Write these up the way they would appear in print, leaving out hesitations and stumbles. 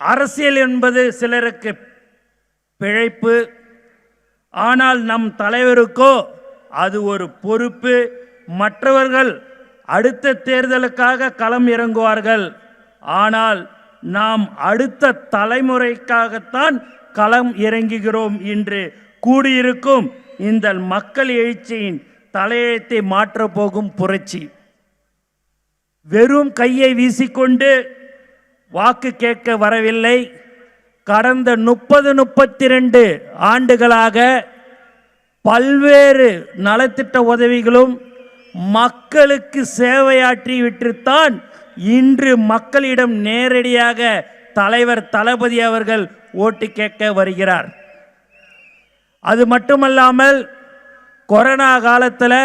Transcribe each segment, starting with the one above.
அரசியல் என்பது சிலருக்கு பிழைப்பு, ஆனால் நம் தலைவருக்கோ அது ஒரு பொறுப்பு. மற்றவர்கள் அடுத்த தேர்தலுக்காக களம் இறங்குவார்கள், ஆனால் நாம் அடுத்த தலைமுறைக்காகத்தான் களம் இறங்குகிறோம். இன்று கூடியிருக்கும் இந்த மக்கள் எழுச்சியின் தலையெழுத்தை மாற்றப் போகும் புரட்சி. வெறும் கையை வீசிக்கொண்டு வாக்கு கேட்க வரவில்லை. கடந்த 32 ஆண்டுகளாக பல்வேறு நலத்திட்ட உதவிகளும் மக்களுக்கு சேவையாற்றி விட்டுத்தான் இன்று மக்களிடம் நேரடியாக தலைவர் தளபதி அவர்கள் ஓட்டு கேட்க வருகிறார். அது மட்டுமல்லாமல் கொரோனா காலத்தில்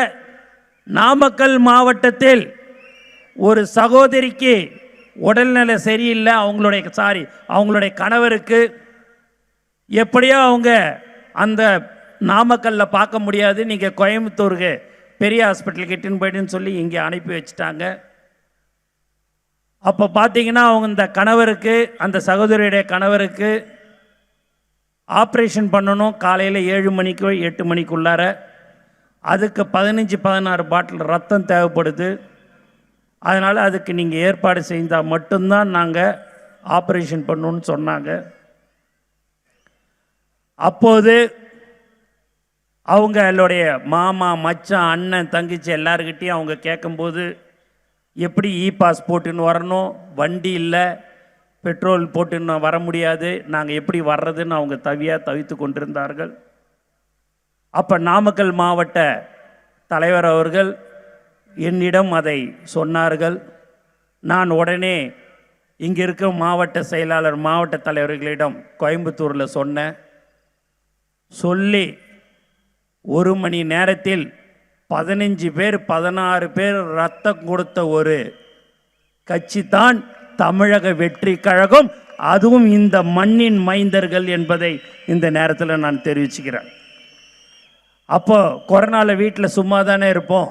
நாமக்கல் மாவட்டத்தில் ஒரு சகோதரிக்கு உடல்நிலை சரியில்லை, அவங்களுடைய கணவருக்கு. எப்படியோ அவங்க அந்த நாமக்கல்லில் பார்க்க முடியாது, நீங்கள் கோயம்புத்தூருக்கு பெரிய ஹாஸ்பிட்டலுக்கு இட்டுன்னு போய்ட்டுன்னு சொல்லி இங்கே அனுப்பி வச்சுட்டாங்க. அப்போ பார்த்தீங்கன்னா அவங்க இந்த கணவருக்கு, அந்த சகோதரியுடைய கணவருக்கு ஆப்ரேஷன் பண்ணணும். காலையில் 7 மணிக்கோ 8 மணிக்குள்ளார. அதுக்கு 15-16 பாட்டில் ரத்தம் தேவைப்படுது. அதனால் அதுக்கு நீங்கள் ஏற்பாடு செய்தால் மட்டும்தான் நாங்கள் ஆப்ரேஷன் பண்ணணும்னு சொன்னாங்க. அப்போது அவங்களுடைய மாமா, மச்சான், அண்ணன், தங்கச்சி எல்லாருக்கிட்டையும் அவங்க கேட்கும்போது, எப்படி பாஸ் போட்டுன்னு வரணும், வண்டி இல்லை, பெட்ரோல் போட்டுன்னு வர முடியாது, நாங்கள் எப்படி வர்றதுன்னு அவங்க தவித்து கொண்டிருந்தார்கள். அப்போ நாமக்கல் மாவட்ட தலைவர் அவர்கள் என்னிடம் அதை சொன்னார்கள். நான் உடனே இங்கே இருக்க மாவட்ட செயலாளர், மாவட்ட தலைவர்களிடம் கோயம்புத்தூரில் சொன்னேன். சொல்லி 1 மணி நேரத்தில் 15 பேர் 16 பேர் ரத்தம் கொடுத்த ஒரு கட்சி தான் தமிழக வெற்றி கழகம். அதுவும் இந்த மண்ணின் மைந்தர்கள் என்பதை இந்த நேரத்தில் நான் தெரிவிச்சுக்கிறேன். அப்போ கொரோனாவில் வீட்டில் சும்மா தானே இருப்போம்.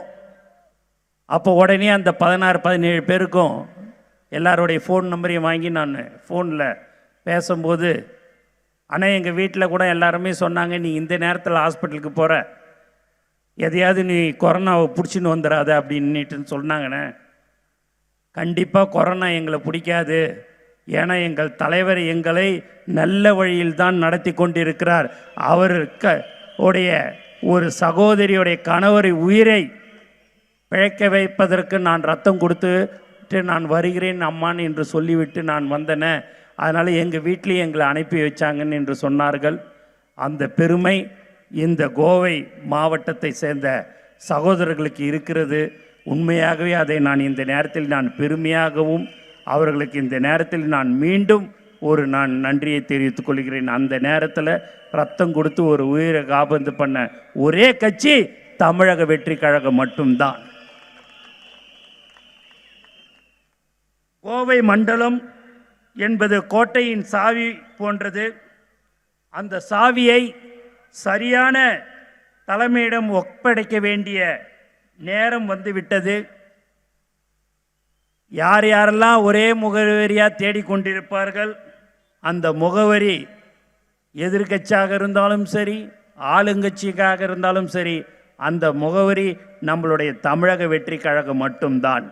அப்போ உடனே அந்த 16-17 பேருக்கும் எல்லாருடைய ஃபோன் நம்பரையும் வாங்கி நான் ஃபோனில் பேசும்போது, ஆனால் எங்கள் வீட்டில் கூட எல்லாருமே சொன்னாங்க, நீ இந்த நேரத்தில் ஹாஸ்பிட்டலுக்கு போகிற, எதையாவது நீ கொரோனாவை பிடிச்சின்னு வந்துடாத அப்படின்னுட்டு சொன்னாங்கண்ணே. கண்டிப்பாக கொரோனா எங்களை பிடிக்காது, ஏன்னா எங்கள் தலைவர் எங்களை நல்ல வழியில் தான் நடத்தி கொண்டிருக்கிறார். அவருடைய ஒரு சகோதரியுடைய கணவரை உயிரை பிழைக்க வைப்பதற்கு நான் ரத்தம் கொடுத்துட்டு நான் வருகிறேன் அம்மான் என்று சொல்லிவிட்டு நான் வந்தேனே, அதனால் எங்கள் வீட்டிலேயே எங்களை அனுப்பி வச்சாங்கன்னு என்று சொன்னார்கள். அந்த பெருமை இந்த கோவை மாவட்டத்தை சேர்ந்த சகோதரர்களுக்கு இருக்கிறது. உண்மையாகவே அதை நான் இந்த நேரத்தில் நான் பெருமையாகவும் அவர்களுக்கு இந்த நேரத்தில் நான் மீண்டும் நான் நன்றியை தெரிவித்துக் கொள்கிறேன். அந்த நேரத்தில் ரத்தம் கொடுத்து ஒரு உயிரை காபந்து பண்ண ஒரே கட்சி தமிழக வெற்றி கழகம் மட்டும்தான். கோவை மண்டலம் என்பது கோட்டையின் சாவி போன்றது. அந்த சாவியை சரியான தலைமையிடம் ஒப்படைக்க வேண்டிய நேரம் வந்துவிட்டது. யாரெல்லாம் ஒரே முகவரியாக தேடிக்கொண்டிருப்பார்கள், அந்த முகவரி எதிர்கட்சியாக இருந்தாலும் சரி, ஆளுங்கட்சிக்காக இருந்தாலும் சரி, அந்த முகவரி நம்மளுடைய தமிழக வெற்றி கழகம் மட்டும்தான்.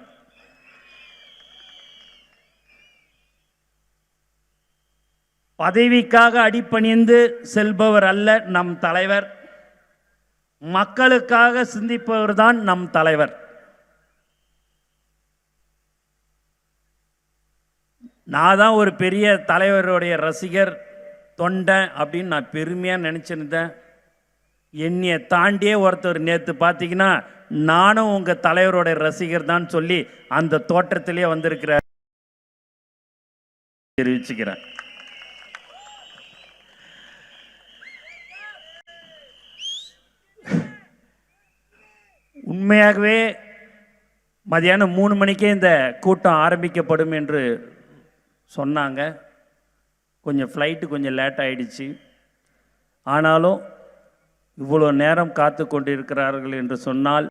பதவிக்காக அடிபணிந்து செல்பவர் அல்ல நம் தலைவர். மக்களுக்காக சிந்திப்பவர் தான் நம் தலைவர். நான் தான் ஒரு பெரிய தலைவருடைய ரசிகர், தொண்டன் அப்படின்னு நான் பெருமையாக நினச்சிருந்தேன். என்னையை தாண்டியே ஒருத்தர் நேற்று பார்த்தீங்கன்னா, நானும் உங்கள் தலைவருடைய ரசிகர் தான் சொல்லி அந்த தோற்றத்திலே வந்திருக்கிறார் தெரிவிச்சுக்கிறேன். உண்மையாகவே மதியானம் 3 மணிக்கே இந்த கூட்டம் ஆரம்பிக்கப்படும் என்று சொன்னாங்க. கொஞ்சம் ஃப்ளைட்டு கொஞ்சம் லேட் ஆகிடுச்சு. ஆனாலும் இவ்வளோ நேரம் காத்து கொண்டிருக்கிறார்கள் என்று சொன்னால்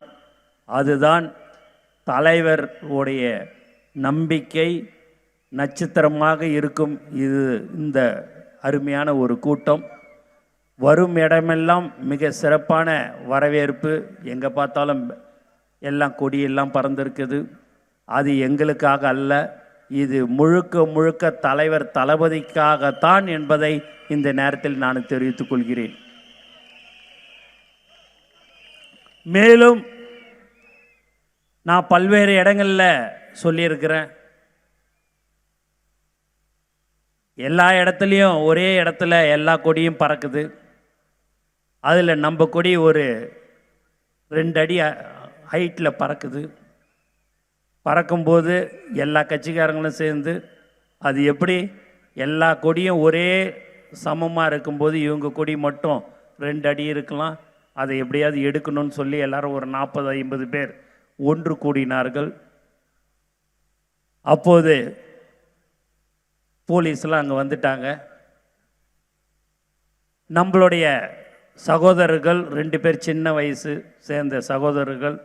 அதுதான் தலைவர் உடைய நம்பிக்கை, நட்சத்திரமாக இருக்கும் இது இந்த அருமையான ஒரு கூட்டம். வரும் இடமெல்லாம் மிக சிறப்பான வரவேற்பு. எங்கே பார்த்தாலும் எல்லாம் கொடியெல்லாம் பறந்திருக்குது. அது எங்களுக்காக அல்ல, இது முழுக்க முழுக்க தலைவர் தளபதிக்காகத்தான் என்பதை இந்த நேரத்தில் நான் தெரிவித்துக் கொள்கிறேன். மேலும் நான் பல்வேறு இடங்களில் சொல்லியிருக்கிறேன், எல்லா இடத்துலையும் ஒரே இடத்துல எல்லா கொடியும் பறக்குது. அதில் நம்ம கொடி ஒரு 2 அடி ஹைட்டில் பறக்குது. பறக்கும்போது எல்லா கட்சிக்காரங்களும் சேர்ந்து அது எப்படி எல்லா கொடியும் ஒரே சமமாக இருக்கும்போது இவங்க கொடி மட்டும் 2 அடி இருக்கலாம், அதை எப்படியாவது எடுக்கணும்னு சொல்லி எல்லாரும் ஒரு 40-50 பேர் ஒன்று கூடினார்கள். அப்போது போலீஸ்லாம் அங்கே வந்துட்டாங்க. நம்மளுடைய சகோதரர்கள் 2 பேர் சின்ன வயசு சேர்ந்த சகோதரர்கள்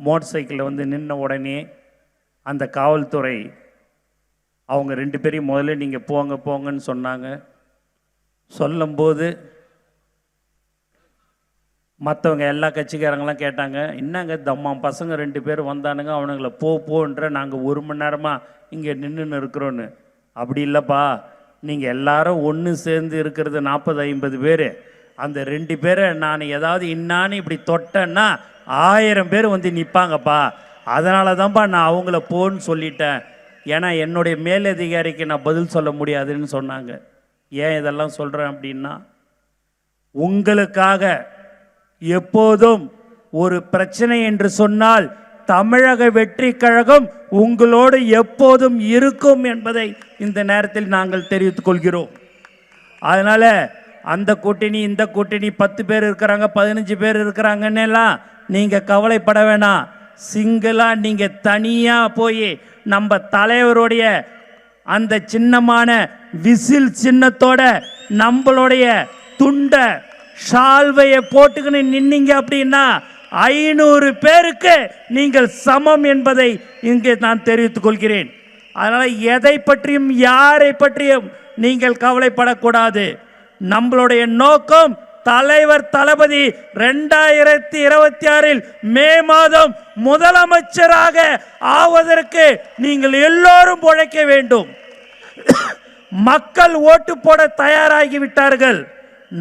மோட்டர் சைக்கிளில் வந்து நின்ன உடனே அந்த காவல்துறை அவங்க 2 பேரையும் முதல்ல நீங்கள் போங்க போங்கன்னு சொன்னாங்க. சொல்லும்போது மற்றவங்க எல்லா கட்சிக்காரங்களாம் கேட்டாங்க, என்னங்க தம்மா பசங்க 2 பேர் வந்தானுங்க, அவனுங்களை போன்ற நாங்கள் 1 மணி நேரமாக இங்கே நின்றுன்னு இருக்கிறோன்னு. அப்படி இல்லைப்பா, நீங்கள் எல்லாரும் ஒன்று சேர்ந்து இருக்கிறது 40-50 பேர். அந்த 2 பேரை நான் ஏதாவது இன்னான்னு இப்படி தொட்டேன்னா 1000 பேர் வந்து நிற்பாங்கப்பா, அதனால தான்ப்பா நான் அவங்கள போன்னு சொல்லிட்டேன். ஏன்னா என்னுடைய மேலதிகாரிக்கு நான் பதில் சொல்ல முடியாதுன்னு சொன்னாங்க. ஏன் இதெல்லாம் சொல்கிறேன் அப்படின்னா, உங்களுக்காக எப்போதும் ஒரு பிரச்சனை என்று சொன்னால் தமிழக வெற்றி கழகம் உங்களோடு எப்போதும் இருக்கும் என்பதை இந்த நேரத்தில் நாங்கள் தெரிவித்துக் கொள்கிறோம். அதனால் அந்த கூட்டணி இந்த கூட்டணி 10 பேர் இருக்கிறாங்க 15 பேர் இருக்கிறாங்கன்னு எல்லாம் நீங்கள் கவலைப்பட வேணாம். சிங்கிளாக நீங்கள் தனியாக போய் நம்ம தலைவருடைய அந்த சின்னமான விசில் சின்னத்தோட நம்மளுடைய துண்டை ஷால்வையை போட்டுக்கின்னு நின்னீங்க அப்படின்னா 500 பேருக்கு நீங்கள் சமம் என்பதை இங்கே நான் தெரிவித்துக் கொள்கிறேன். அதனால் எதை பற்றியும் யாரை பற்றியும் நீங்கள் கவலைப்படக்கூடாது. நம்மளுடைய நோக்கம் தலைவர் தளபதி 2026 மே மாதம் முதலமைச்சராக ஆவதற்கு நீங்கள் எல்லோரும் உழைக்க வேண்டும். மக்கள் ஓட்டு போட தயாராகிவிட்டார்கள்.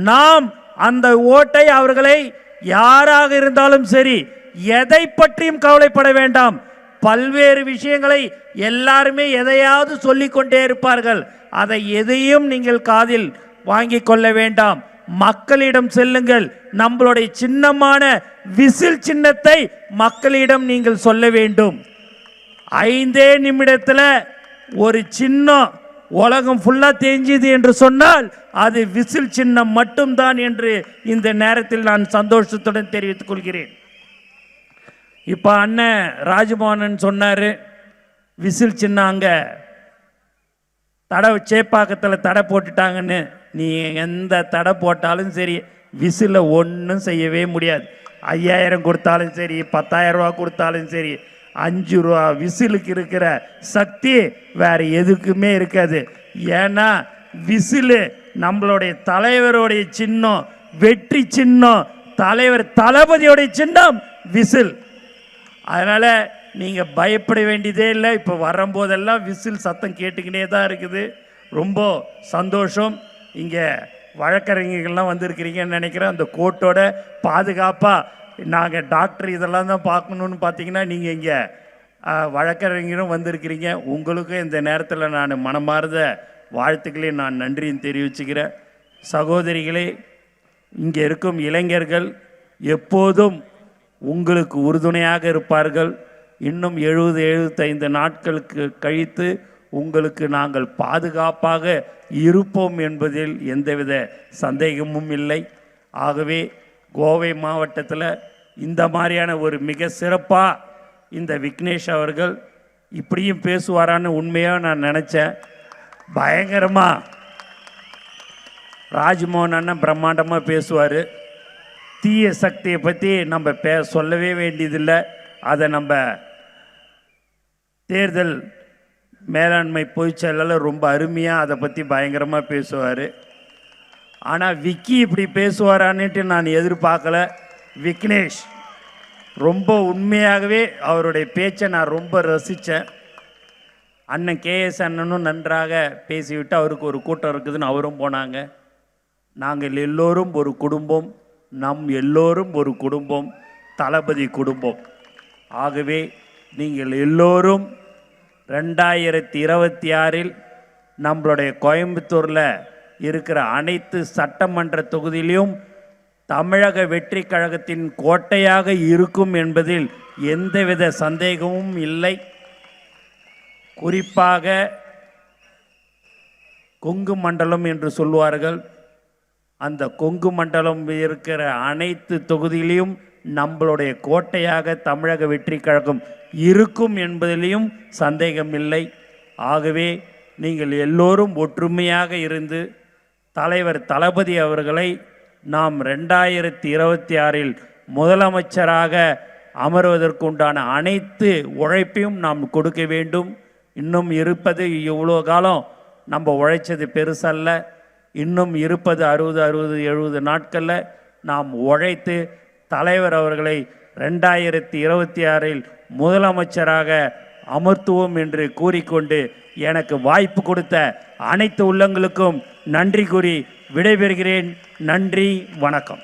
நாம் அந்த ஓட்டை அவர்களை யாராக இருந்தாலும் சரி எதை பற்றியும் கவலைப்பட வேண்டாம். பல்வேறு விஷயங்களை எல்லாருமே எதையாவது சொல்லிக்கொண்டே இருப்பார்கள். அதை எதையும் நீங்கள் காதில் வாங்கி கொள்ள வேண்டாம். மக்களிடம் செல்லுங்கள். நம்மளுடைய சின்னமான விசில் சின்னத்தை மக்களிடம் நீங்கள் சொல்ல வேண்டும். 5 நிமிடத்தில் ஒரு சின்னம் உலகம் ஃபுல்லாக தேஞ்சிது என்று சொன்னால் அது விசில் சின்னம் மட்டும்தான் என்று இந்த நேரத்தில் நான் சந்தோஷத்துடன் தெரிவித்துக் கொள்கிறேன். இப்போ அண்ணன் ராஜமோகன் சொன்னார், விசில் சின்னம் அங்கே சேப்பாக்கத்தில் தடை போட்டுட்டாங்கன்னு. நீ எந்த தடை போட்டாலும் சரி விசிலை ஒன்றும் செய்யவே முடியாது. 5000 கொடுத்தாலும் சரி 10,000 ரூபா கொடுத்தாலும் சரி 5 ரூபா விசிலுக்கு இருக்கிற சக்தி வேற எதுக்குமே இருக்காது. ஏன்னா விசிலு நம்மளுடைய தலைவருடைய சின்னம், வெற்றி சின்னம், தலைவர் தளபதியோடைய சின்னம் விசில். அதனால் நீங்கள் பயப்பட வேண்டியதே இல்லை. இப்போ வரும்போதெல்லாம் விசில் சத்தம் கேட்டுக்கிட்டே தான் இருக்குது. ரொம்ப சந்தோஷம். இங்கே வழக்கறிஞர்கள்லாம் வந்திருக்கிறீங்கன்னு நினைக்கிறேன். அந்த கோர்ட்டோட பாதுகாப்பாக நாங்கள் டாக்டர் இதெல்லாம் தான் பார்க்கணுன்னு பார்த்தீங்கன்னா நீங்கள் இங்கே வழக்கறிஞரும் வந்திருக்கிறீங்க. உங்களுக்கும் இந்த நேரத்தில் நான் மனமார்ந்த வாழ்த்துக்களை நான் நன்றியும் தெரிவிச்சுக்கிறேன். சகோதரிகளே, இங்கே இருக்கும் இளைஞர்கள் எப்போதும் உங்களுக்கு உறுதுணையாக இருப்பார்கள். இன்னும் 70-75 நாட்களுக்கு கழித்து உங்களுக்கு நாங்கள் பாதுகாப்பாக இருப்போம் என்பதில் எந்தவித சந்தேகமும் இல்லை. ஆகவே கோவை மாவட்டத்தில் இந்த மாதிரியான ஒரு மிக சிறப்பாக இந்த விக்னேஷ் அவர்கள் இப்படியும் பேசுவாரான்னு உண்மையாக நான் நினச்சேன். பயங்கரமாக ராஜ்மோகன் அண்ணன் பிரம்மாண்டமாக பேசுவார். தீய சக்தியை பற்றி நம்ம சொல்லவே வேண்டியதில்லை. அதை நம்ம தேர்தல் மேலாண்மை பொதுச் செயலாளர் ரொம்ப அருமையாக அதை பற்றி பயங்கரமாக பேசுவார். ஆனால் விக்கி இப்படி பேசுவாரான்னுட்டு நான் எதிர்பார்க்கல. விக்னேஷ் ரொம்ப உண்மையாகவே அவருடைய பேச்சை நான் ரொம்ப ரசித்தேன். அண்ணன் கேஎஸ் அண்ணனும் நன்றாக பேசிவிட்டு அவருக்கு ஒரு கூட்டம் இருக்குதுன்னு அவரும் போனாங்க. நாங்கள் எல்லோரும் ஒரு குடும்பம், நம் எல்லோரும் ஒரு குடும்பம், தளபதி குடும்பம். ஆகவே நீங்கள் எல்லோரும் 2026 நம்மளுடைய கோயம்புத்தூரில் இருக்கிற அனைத்து சட்டமன்ற தொகுதியிலும் தமிழக வெற்றி கழகத்தின் கோட்டையாக இருக்கும் என்பதில் எந்தவித சந்தேகமும் இல்லை. குறிப்பாக கொங்கு மண்டலம் என்று சொல்வார்கள். அந்த கொங்கு மண்டலம் இருக்கிற அனைத்து தொகுதியிலையும் நம்மளுடைய கோட்டையாக தமிழக வெற்றி கழகம் இருக்கும் என்பதிலையும் சந்தேகமில்லை. ஆகவே நீங்கள் எல்லோரும் ஒற்றுமையாக இருந்து தலைவர் தளபதி அவர்களை நாம் 2026 முதலமைச்சராக அமர்வதற்குண்டான அனைத்து உழைப்பையும் நாம் கொடுக்க வேண்டும். இன்னும் இருப்பது இவ்வளோ காலம் நம்ம உழைச்சது பெருசல்ல. இன்னும் இருப்பது 60-70 நாட்களில் நாம் உழைத்து தலைவர் அவர்களை 2026 முதலமைச்சராக அமர்த்துவோம் என்று கூறிக்கொண்டு எனக்கு வாய்ப்பு கொடுத்த அனைத்து உள்ளங்களுக்கும் நன்றி கூறி விடைபெறுகிறேன். நன்றி, வணக்கம்.